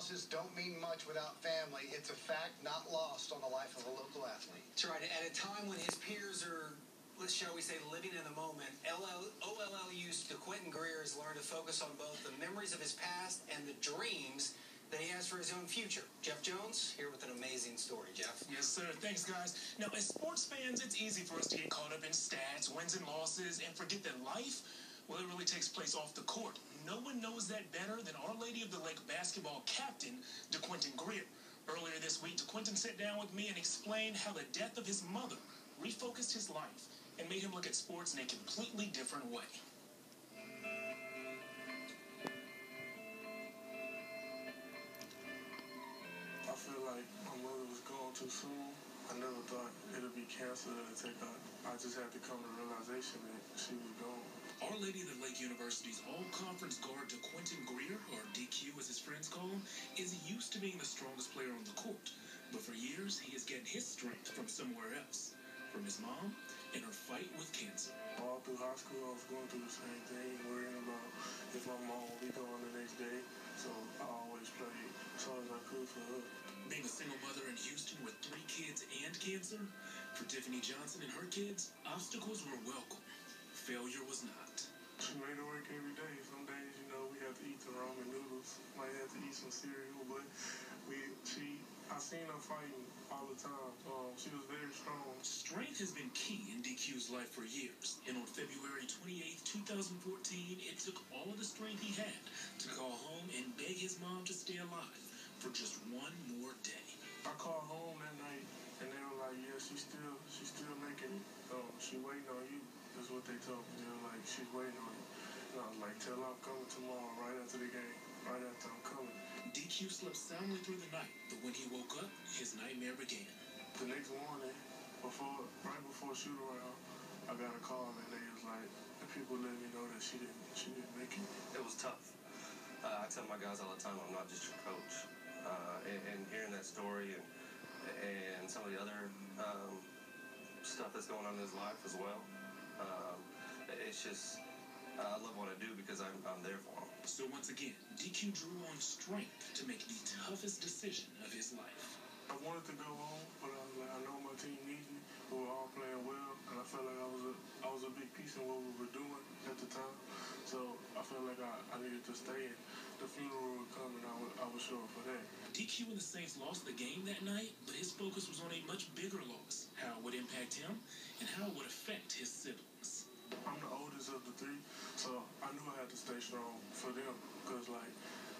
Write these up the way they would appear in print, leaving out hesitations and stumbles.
losses don't mean much without family. It's a fact not lost on the life of a local athlete. That's right. At a time when his peers are, shall we say, living in the moment, OLLU's Quentin Greer has learned to focus on both the memories of his past and the dreams that he has for his own future. Jeff Jones, here with an amazing story. Jeff. Yes, sir. Thanks, guys. Now, as sports fans, it's easy for us to get caught up in stats, wins and losses, and forget that life, well, it really takes place off the court. No one knows that better than Our Lady of the Lake basketball captain, Quentin Greer. Earlier this week, Quentin sat down with me and explained how the death of his mother refocused his life and made him look at sports in a completely different way. I feel like my mother was gone too soon. I never thought it'd be cancer that would take her. I just had to come to the realization that she was gone. Our Lady of the Lake University's all-conference guard Quentin Greer, or DQ as his friends call him, is used to being the strongest player on the court. But for years, he has gotten his strength from somewhere else. From his mom and her fight with cancer. All through high school, I was going through the same thing, worrying about if my mom would be gone the next day. So I always played as hard as I could for her. Being a single mother in Houston with 3 kids and cancer, for Tiffany Johnson and her kids, obstacles were welcome. Failure was not. She made it work every day. Some days, we had to eat the ramen noodles. Might have to eat some cereal, but I seen her fighting all the time. She was very strong. Strength has been key in DQ's life for years. And on February 28, 2014, it took all of the strength he had to call home and beg his mom to stay alive for just one more day. I called home that night, and they were like, yeah, she's still making it. She waiting on you. That's what they told me. They were like, she's waiting on you. And I was like, tell her I'm coming tomorrow, right after the game. Right after I'm coming. DQ slept soundly through the night, but when he woke up, his nightmare began. The next morning, right before shoot-around, I got a call, and they was like, the people let me know that she didn't make it. It was tough. I tell my guys all the time, I'm not just your coach. And hearing that story and some of the other stuff that's going on in his life as well, it's just, I love what I do because I'm there for him. So once again, DQ drew on strength to make the toughest decision of his life. I wanted to go home, but I was like, I know my team needs me. We were all playing well, and I felt like I was a big piece in what we were doing at the time. So I felt like I needed to stay, and the funeral would come, and I would show up for that. DQ and the Saints lost the game that night, but his focus was on a much bigger loss, how it would impact him and how it would affect his siblings. I'm the oldest of the 3, so I knew I had to stay strong for them, because,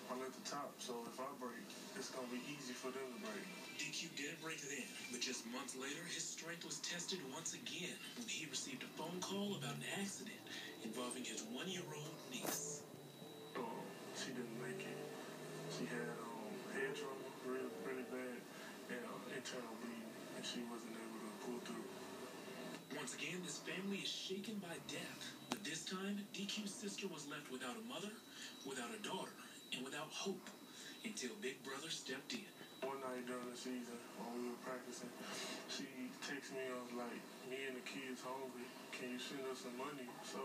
I'm at the top, so if I break, it's going to be easy for them to break. DQ didn't break then, but just months later, his strength was tested once again when he received a phone call about an accident involving his 1-year-old niece. She didn't make it. She had head trauma, really bad, and internal bleeding, and she wasn't able to pull through. Once again, this family is shaken by death, but this time, DQ's sister was left without a mother, without a daughter, and without hope, until Big Brother stepped in. One night during the season, when we were practicing, she texted me and was like, me and the kids hungry, can you send us some money so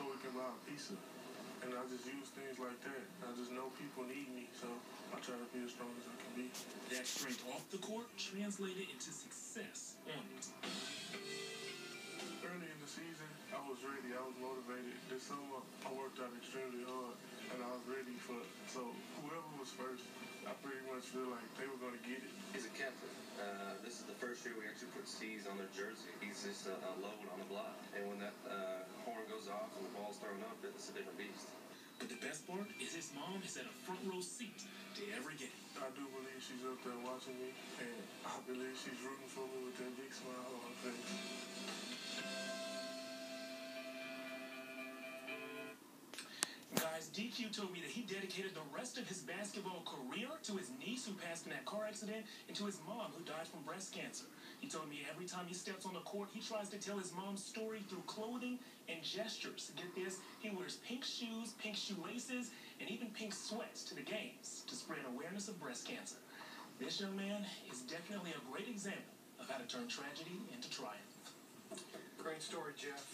we can buy a pizza? And I just use things like that. I just know people need me, so I try to be as strong as I can be. That strength off the court translated into success on it. Early in the season, I was ready. I was motivated. This summer, I worked out extremely hard, and I was ready so whoever was first, I pretty much feel like they were going to get it. He's a captain. This is the first year we actually put C's on their jersey. He's just a load on the block. And when that horn goes off and the ball's thrown up, it's a different beast. But the best part is his mom has had a front row seat to every game. I do believe she's up there watching me, and I believe she's rooting for me with that big smile on her face. Guys, DQ told me that he dedicated the rest of his basketball career to his niece who passed in that car accident and to his mom who died from breast cancer. He told me every time he steps on the court, he tries to tell his mom's story through clothing and gestures. Get this, he wears pink shoes, pink shoelaces, and even pink sweats to the games to spread awareness of breast cancer. This young man is definitely a great example of how to turn tragedy into triumph. Great story, Jeff.